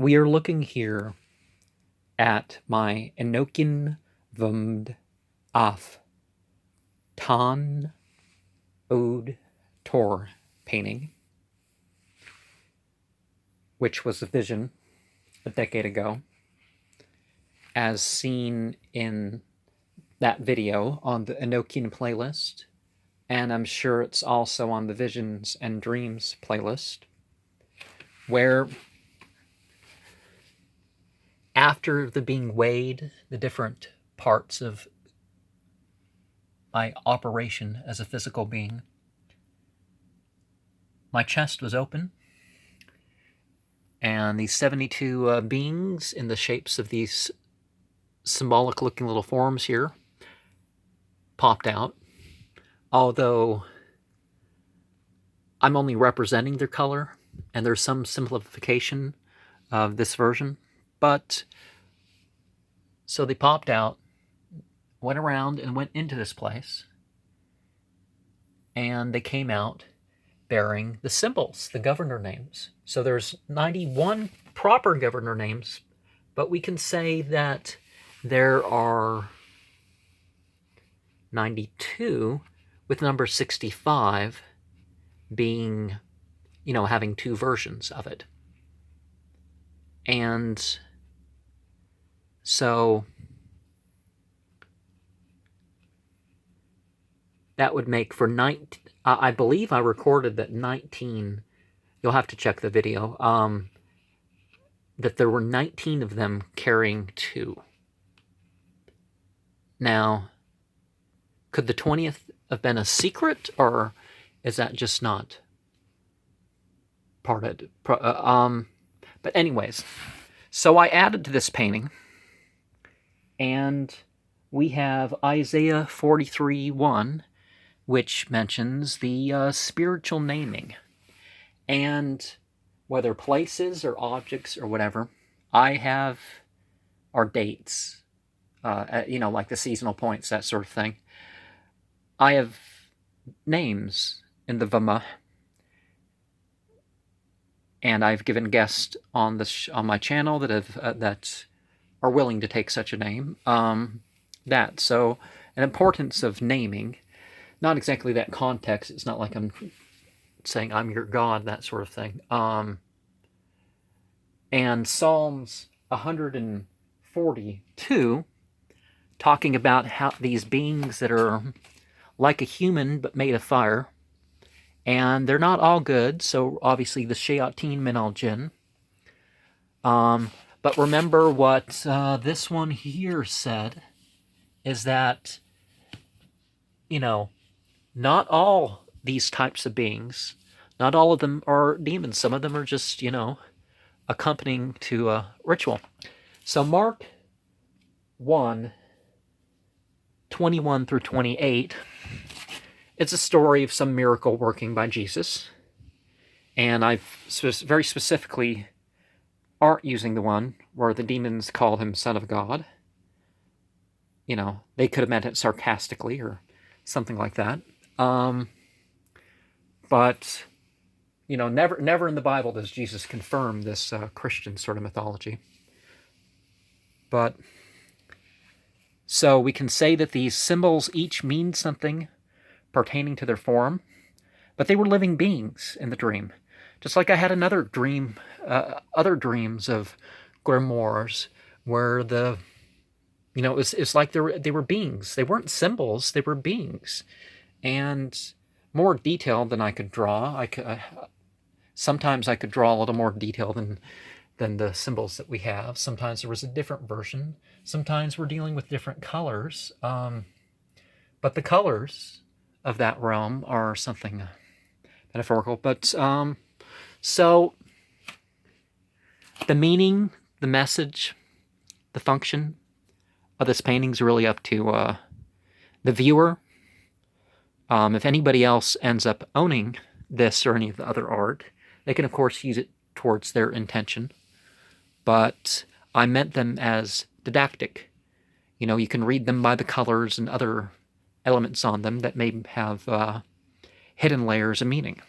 We are looking here at my Enochian Umd af Tan Ode Tor painting, which was a vision a decade ago, as seen in that video on the Enochian playlist, and I'm sure it's also on the Visions and Dreams playlist, where after the being weighed, the different parts of my operation as a physical being, my chest was open, and these 72 beings in the shapes of these symbolic-looking little forms here popped out, although I'm only representing their color, and there's some simplification of this version. But, so they popped out, went around and went into this place, and they came out bearing the symbols, the governor names. So there's 91 proper governor names, but we can say that there are 92, with number 65 being, having two versions of it. And so that would make for 19, I believe I recorded that 19, you'll have to check the video, that there were 19 of them carrying two. Now, could the 20th have been a secret, or is that just not part of it? But anyways, so I added to this painting, and we have Isaiah 43:1, which mentions the spiritual naming. And whether places or objects or whatever, I have our dates, like the seasonal points, that sort of thing. I have names in the Vama, and I've given guests on on my channel that are willing to take such a name. So an importance of naming, not exactly that context. It's not like I'm saying I'm your God, that sort of thing. And Psalms 142, talking about how these beings that are like a human but made of fire, and they're not all good. So obviously the Shayateen Min al Jinn. But remember what this one here said, is that, not all these types of beings, not all of them are demons. Some of them are just, accompanying to a ritual. So Mark 1:21 through 28, it's a story of some miracle working by Jesus. And I've very specifically aren't using the one where the demons call him Son of God. They could have meant it sarcastically or something like that. But, never in the Bible does Jesus confirm this Christian sort of mythology. But, so we can say that these symbols each mean something pertaining to their form, but they were living beings in the dream. Just like I had another dream, other dreams of grimoires where it's like they were beings. They weren't symbols, they were beings. And more detailed than I could draw. Sometimes I could draw a little more detail than the symbols that we have. Sometimes there was a different version. Sometimes we're dealing with different colors. But the colors of that realm are something metaphorical. But so the meaning, the message, the function of this painting is really up to the viewer. If anybody else ends up owning this or any of the other art, they can of course use it towards their intention. But I meant them as didactic. You can read them by the colors and other elements on them that may have hidden layers of meaning.